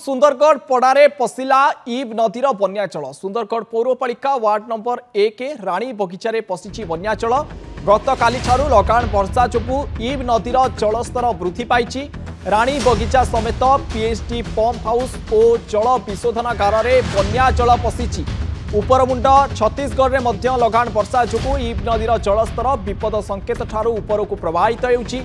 सुंदरगढ़ पड़ारे पशिला इब नदीर बन्याचल Sundargarh पौरपालिका ward number 1 राणी बगीचारे पशिछि बन्याचल गत काली ठारू लगान वर्षा जोगु इब नदीर जलस्तर वृद्धि पाइछि। राणी बगीचा समेत पीएचडी पंप हाउस और जल विशोधनागार रे बन्या जल पशिछि। उपरमुंड छत्तीसगढ़ में मध्य लगान वर्षा जोगु इब नदीर जलस्तर विपद संकेत ठारू उपरकु प्रवाहित हेउछि।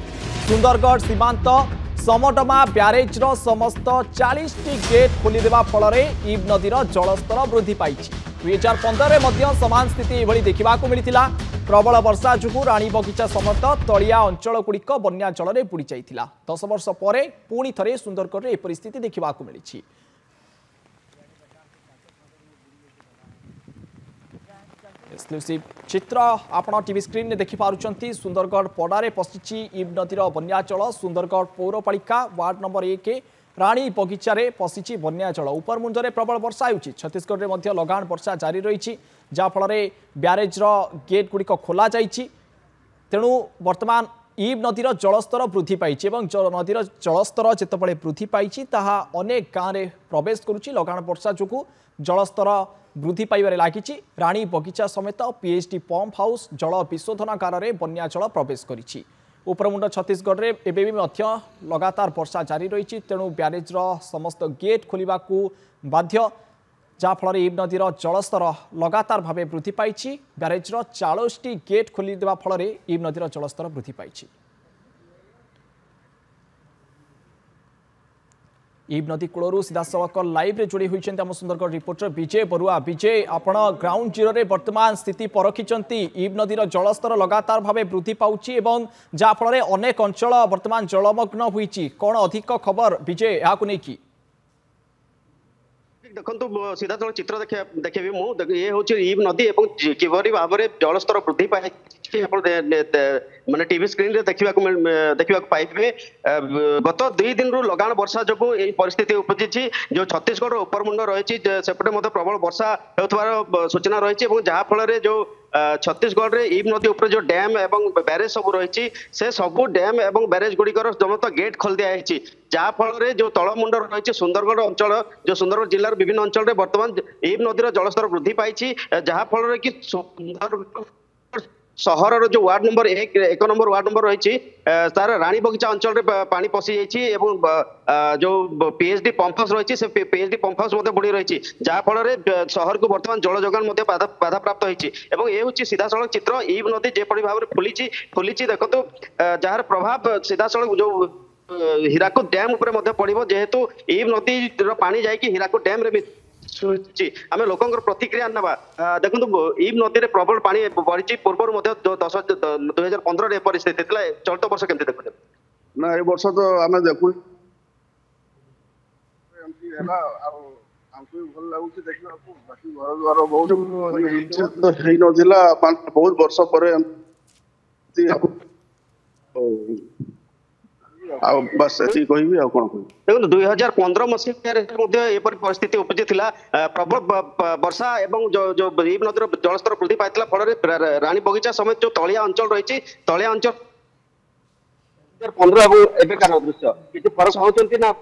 सुंदरगढ़ सीमांत समडमा ब्यारेज समस्त 40 गेट खोलीदेवा फल इब नदीर जलस्तर वृद्धि पाई। 2015 में समान स्थिति एभली देखा मिलता। प्रबल वर्षा जोगु राणी बगीचा समेत तलिया अंचल गुड़िक बन्या जल में बुड़ी जाइथिला। 10 वर्ष पर पुणी थे सुंदरगढ़ में परिस्थिति देखा मिली। एक्सक्लूसिव चित्र आपण टीवी स्क्रीन में देखिपुंट। सुंदरगढ़ पड़ारे पशिछि इब नदीर बन्याचल सुंदरगढ़ पौरपालिका वार्ड नंबर 1 राणी बगीचारे पशिछि बन्याचल। उपरमुंडे प्रबल वर्षा होउछि। छत्तीसगढ़ में लगान वर्षा जारी रही जहाँफल ब्यारेज गेट गुड़िक खोल जाइछि। तेणु वर्तमान इब नदीर जलस्तर वृद्धि पाई। नदीर जलस्तर जितेबाला वृद्धि पाई अनेक गाँव में प्रवेश करुच्ची। लगान वर्षा जोगु जलस्तर वृद्धि पाइबारे लागिछि। राणी बगीचा समेत पीएचडी पंप हाउस जल विशोधनागार रे बन्या जल प्रवेश करिछि। उपरमुंड छत्तीसगढ़ में एबे भी लगातार वर्षा जारी रही। तेणु ब्यारेज समस्त गेट खोलिबाकू बाध्य जहाँफल इब नदीर जलस्तर लगातार भाव वृद्धि पाई। ब्यारेज 40 गेट खोलीदेवा फल इब नदीर जलस्तर वृद्धि पाई। इब नदी कूलू सीधासख लाइव रे जोड़ी होती आम सुंदरगढ़ रिपोर्टर विजय बरुआ। विजय आपण ग्राउंड जीरो रे वर्तमान स्थिति परखिंट। इब नदीर जलस्तर लगातार भाव वृद्धि पाउछि एवं जहाँफल अनेक अंचल वर्तमान जलमग्न होइछि। कौन अधिक खबर विजय याकु नेकी? देखो सीधा सड़क चित्र देखेबी ये हूँ इब नदी किभरी भाव में जलस्तर वृद्धि पाई माने टीवी स्क्रीन रे देखा पाइबे। गत 2 दिन रु लगान वर्षा जो यही परिस्थिति उपजी जो छत्तीसगढ़ उपरमुंड रही सेपटे प्रबल वर्षा होतार सूचना रही जहाँफल जो छत्तीसगढ़ रे इब नदी उपर जो डैम एवं बैरेज सब रही से सबू डैम एवं बैरेज गुड़िकर समस्त गेट खोल दिखाई जहाँफल जो तलमुंड रही सुंदरगढ़ अंचल जो सुंदरगढ़ जिलार विभिन्न अंचल में वर्तमान इब नदीर जलस्तर वृद्धि पाई जहाँफल कि सहर जो ward number 1 number ward number रही तार राणी बगीचा अंचल में पानी पशि जाइए जो पीएचडी पंप हाउस रही से पीएचडी पंप हाउस बुड़ी रही जहाँफल सहर को वर्तमान जल जोगान बाधा प्राप्त होती। ये हूँ सीधा सड़क चित्र इब नदी जेपरी भाव में फुली देखो जार प्रभाव सीधा सड़क जो हीराकुद डैम उपर पड़ो जेहेतु इब नदी पानी जाकि हीराकुद डैम रे आम लोक प्रतिक्रिया ना देखो इब नदी में प्रबल पानी बढ़ी पूर्व 2015 परिस्थिति चलित वर्ष केमती देखते ना ए वर्ष तो आम देखु भल लगुच देखा बाकी घर द्वार बहुत नथिला बहुत वर्ष पर बस ऐसी कहि आ कोन देखो 2015 मसीह परिस्थिति उपजी प्रबल वर्षा एवं जो इब नदीर जलस्तर वृद्धि पाई फल राणी बगीचा समेत जो तलिया अंचल रही तलिया अंचल 2015 एवं दृश्य किसी फरक होती ना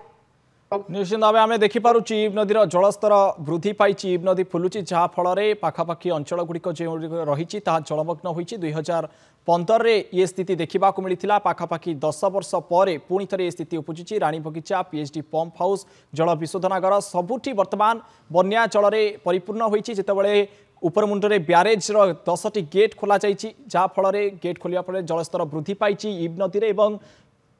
निश्चित भाव आम देखिपुर इब नदीर जलस्तर वृद्धि पाई। इब नदी फुलुची जहाँफल पाखापाखि अंचल गुड़िक जो रही जलमग्न होती 2015 ये स्थिति देखा मिलता। पाखापाखि 10 वर्ष पर पुणी थे ये स्थिति उपजी। राणी बगीचा पीएचडी पंप हाउस जल विशोधनागार सबुठी वर्तमान बन्या जल परिपूर्ण होती जितेबाला उपरमुंडे ब्यारेज 10टी गेट खोल जहाँफल गेट खोलिया फल जलस्तर वृद्धि पाई इब नदी में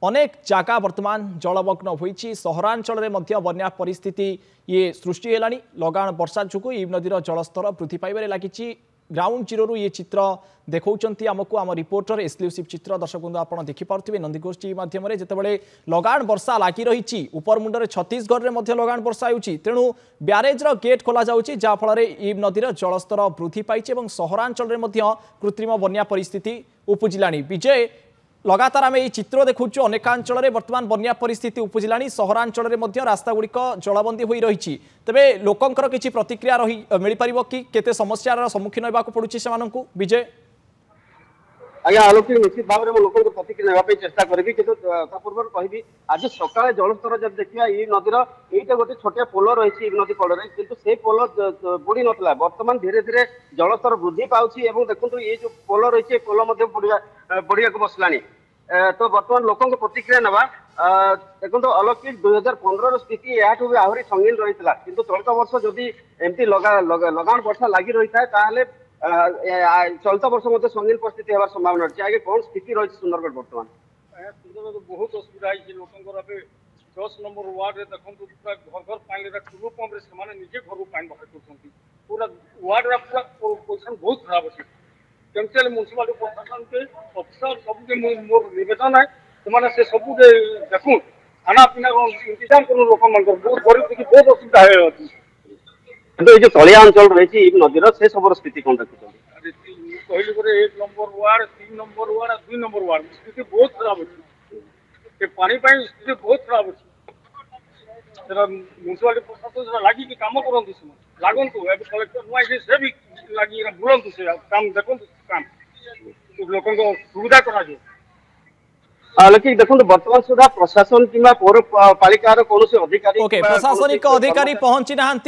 अनेक जगह वर्तमान जलमग्न होती। सहरांचल में बन्या परिस्थिति ये सृष्टि है। लगान वर्षा जोगु इब नदीर जलस्तर वृद्धि पाइबारे लागिछि। ग्राउंड जीरो ये चित्र देखौचंती आमको आम रिपोर्टर एक्सक्लूसिव चित्र दर्शक बंधु आप देखिपे नंदीगोष्ठी माध्यम जितेबाला लगान वर्षा लगी रही उपरमुंडे छत्तीसगढ़ में लगान वर्षा होती तेणु ब्यारेज गेट खोल जाऊँगी जहाँफल इब नदीर जलस्तर वृद्धि पाई सहरांचल में कृत्रिम बन्या परिस्थिति उपजिला। विजय लगातार आम ये चित्र देखु अनेकांचल में वर्तमान बन्या परिस्थिति उपजिला। सहरांचल में रास्ता गुड़िक जलबंदी हो रही तेरे लोकंर किसी प्रतिक्रिया मिल पार कि केते समस्यार सम्मुखीन होगा पड़ुछि से विजय? आज्ञा आलोक निश्चित भाव में लोक प्रतिक्रिया नापी चेष्टा करी कि पूर्व कहि आज सकाଳେ जलस्तर जब देखा ई नदीर ये गोटे छोटिया पोल रही नदी कड़े किंतु से पोल बुड़ी नाला बर्तमान धीरे धीरे जलस्तर वृद्धि पाଉଛି এবং देखो ये जो पोल रही पोल बढ़िया बसला तो बर्तमान लोक प्रतिक्रिया ना देखो अलौकिक 2015 स्थिति यहाँ भी आहरी संगीन रही है किंतु चलित वर्ष जदि एमती लगान वर्षा लगी रही है चलित वर्ष मत संगीन परिस्थिति होवार संभावना अच्छे आगे कौन स्थिति रही सुंदरगढ़ बर्तमान सुंदरगढ़ बहुत असुविधा है लोक 10 नंबर वार्ड रे देखो पूरा घर घर पानी टुलु पंप से निजे घर पानी बाहर कर पूरा वार्ड पूरा पोजिशन बहुत खराब अच्छे केमती म्यूनिसिपालिटी प्रशासन के अफिसर सबके मोर निवेदन है से सब देखू खाना पीना इंतजाम कर लोक बहुत गरीब देखिए बहुत असुविधा है तो ये जो तलिया अंचल रही नदीर से सब स्थिति कौन देखुं कहली 1 number ward 3 number ward 2 number ward स्थिति बहुत खराब अच्छे पानी स्थिति बहुत खराब अच्छे म्यूनिसिपालिटी प्रशासन लगे कम करते लगतु कलेक्टर नुआ से भी लगी बुलंतु से काम देखो काम लोक सुविधा करा लेकिन देखो बर्तमान सुधा प्रशासन कि पौरपालिकार कौन अधिकारी प्रशासनिक अधिकारी पहुंची ना